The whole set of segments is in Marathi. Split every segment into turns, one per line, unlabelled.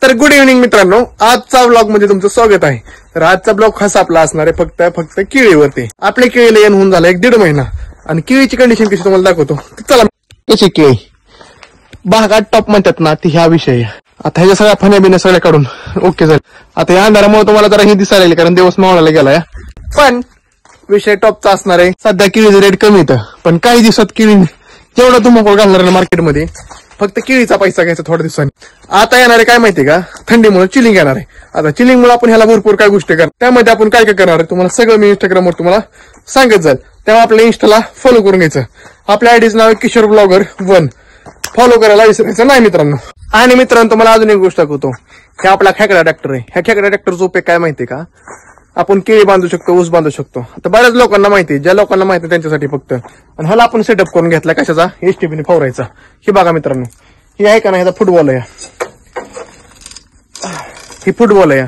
तर गुड इव्हनिंग मित्रांनो, आजचा ब्लॉग मध्ये तुमचं स्वागत आहे. तर आजचा ब्लॉग खास आपला असणार आहे फक्त केळीवरती. आपल्या केळीला येऊन होऊन झाला 1-1.5 महिना आणि केळीची कंडिशन कशी तुम्हाला दाखवतो. चला, कशी केळी बागात टॉप म्हणतात ना, ती ह्या विषय. आता ह्याच्या सगळ्या फण्या बिन्या सगळ्या काढून ओके झालं. आता या अंधारामुळे तुम्हाला जरा हे दिसायला लागले कारण दिवस मावळायला गेलाय, पण विषय टॉपचा असणार आहे. सध्या केळीचं रेट कमी येतं, पण काही दिवसात केळी जेवढा तुम्हाला घालणार आहे मार्केटमध्ये, फक्त केळीचा पैसा घ्यायचा थोड्या दिवसांनी. आता येणार आहे काय माहितीये का, थंडीमुळे चिलिंग येणार आहे. आता चिलिंगमुळे आपण ह्याला भरपूर काय गोष्टी करणार, त्यामध्ये आपण काय काय करणार आहे तुम्हाला सगळं मी इंस्टाग्रामवर तुम्हाला सांगत जाईल. तेव्हा आपल्या इंस्टाला फॉलो करून घ्यायचं. आपल्या आयडीचं नाव आहे किशोर ब्लॉगर 1. फॉलो करायला विसरायचं नाही मित्रांनो. आणि मित्रांनो, तुम्हाला अजून एक गोष्ट दाखवतो. हे आपला खेकडा ट्रॅक्टर आहे. ह्या खेकडा ट्रॅक्टरचा उपयोग काय माहितीये का, आपण केळी बांधू शकतो, ऊस बांधू शकतो. आता बऱ्याच लोकांना माहिती, ज्या लोकांना माहिती त्यांच्यासाठी फक्त. आणि ह्याला आपण सेटअप करून घेतला कशाचा, एसटीपीने फवारायचा. हे बघा मित्रांनो, हे आहे का नाही, ह्याचा फुटबॉल आहे. ही फुटबॉल आहे.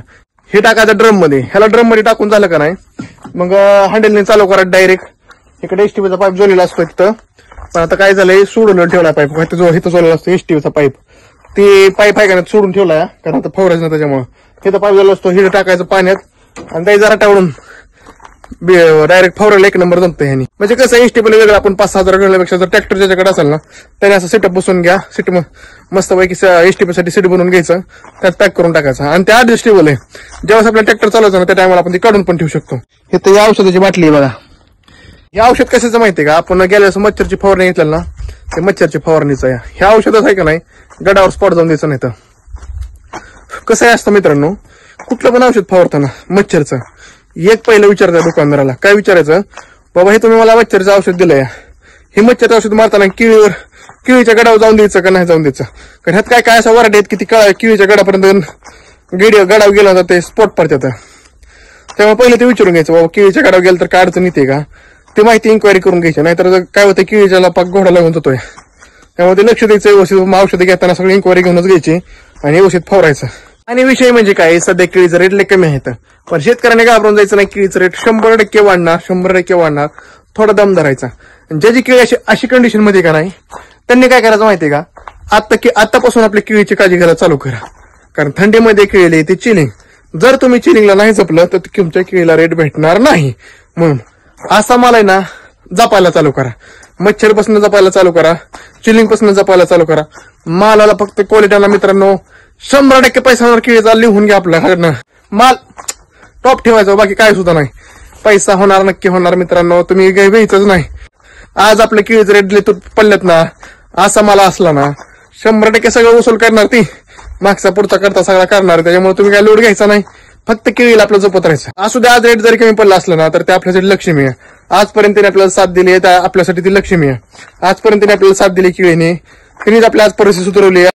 हे टाकायचं ड्रम मध्ये. ह्याला ड्रम मध्ये टाकून झालं का नाही, मग हँडलने चालू करा डायरेक्ट. इकडे एसटीपीचा पाईप जोडलेला असतो तिथं, पण आता काय झालंय, सोडून ठेवला पाईप. इथं जोडलेला असतो एसटीपीचा पाईप. ते पाईप आहे का नाही सोडून ठेवलाय, कारण आता फवारायचं ना त्याच्यामुळे. तिथं पाईप जोडला असतो, हिडं टाकायचं पाण्यात आणि त्याही जरा टाळून डायरेक्ट फवारायला 1 नंबर जमतं ह्यानी. म्हणजे कसं एसटीपीला वेगळं आपण 5-6 हजार घेण्यापेक्षा जर ट्रॅक्टर ज्याच्याकडे असेल ना, त्याने असं सेटअप बसून घ्या. सीट मस्तपैकी एसटीपी साठी सीट बनवून घ्यायचं, त्यात पॅक करून टाकायचं. आणि ते ऍडजस्टेबल आहे. जेव्हा आपला ट्रॅक्टर चालवायचं ना, त्या टायमाला आपण ती काढून पण ठेवू शकतो. हे तर या औषधाची बाटली आहे बघा. हे औषध कशाचं माहितीये का, आपण गेल्या वेळेस मच्छरची फवारणी घेतलेलं ना, ते मच्छरची फवारणीचं आहे. ह्या औषधाचं आहे का नाही, गडावर स्पॉट जाऊन द्यायचं नाही. तर कसं आहे असतं मित्रांनो, कुठलं पण औषध फवारताना मच्छरचं एक पहिलं विचारायचं दुकानदाराला. काय विचारायचं, बाबा हे तुम्ही मला मच्छरचं औषध दिलंय, हे मच्छरचं औषध मारताना केळीच्या गडावर जाऊन द्यायचं का नाही जाऊन द्यायचं. कारण ह्यात काय काय असं वराड आहेत की ती केळीच्या गडापर्यंत गडावर गेला तर ते स्पॉट पडतात. तेव्हा पहिले ते विचारून घ्यायचं, बाबा केळीच्या गडावर गेलं तर काय अडचण येते का, ते माहिती इन्क्वायरी करून घ्यायची. नाहीतर काय होतं, केळीच्याला पाक घोडा लागून जातोय. त्यामुळे ते लक्ष द्यायचं व्यवस्थित. औषधं घेताना सगळी इन्क्वायरी घेऊनच घ्यायची आणि व्यवस्थित फवारायचं. आणि विषय म्हणजे काय, सध्या केळीचं रेट लय कमी आहेत, पण शेतकऱ्याने घाबरून जायचं नाही. केळीचं रेट 100% वाढणार, 100% वाढणार. थोडा दम धरायचा. ज्याची केळी अशी कंडिशन मध्ये का नाही, त्यांनी काय करायचं माहितीये का, आतापासून आपल्या केळीची काळजी घ्यायला चालू करा. कारण थंडीमध्ये केळी येते चिलिंग. जर तुम्ही चिलिंगला नाही जपलं तर तुमच्या केळीला रेट भेटणार नाही. म्हणून असा माल आहे ना, जपायला चालू करा. मच्छर पासून जपायला चालू करा, चिलिंग पासून जपायला चालू करा. मालाला फक्त क्वालिटीला मित्रांनो 100% पैसा होणार. केळीचा लिहून घ्या आपल्याकडनं. माल टॉप ठेवायचा, बाकी काय सुद्धा नाही. पैसा होणार, नक्की होणार मित्रांनो. तुम्ही घ्यायचंच नाही. आज आपल्या केळीचे रेट पडलेत ना, असा मला असला ना 100% सगळं वसूल करणार ती. मागचा पुढचा करता सगळा करणार. त्याच्यामुळे तुम्ही काय लोड घ्यायचा नाही, फक्त केळीला आपलं जपत राहायचं. असू दे, आज रेट जरी कमी पडला असला ना, तर ते आपल्यासाठी लक्ष्मी आहे. आजपर्यंत तिने आपल्याला साथ दिली आहे, आपल्यासाठी ती लक्ष्मी आहे. आजपर्यंत तिने आपल्याला साथ दिली केळीने, तिनेच आपल्या आज परिस्थिती सुधारवली आहे.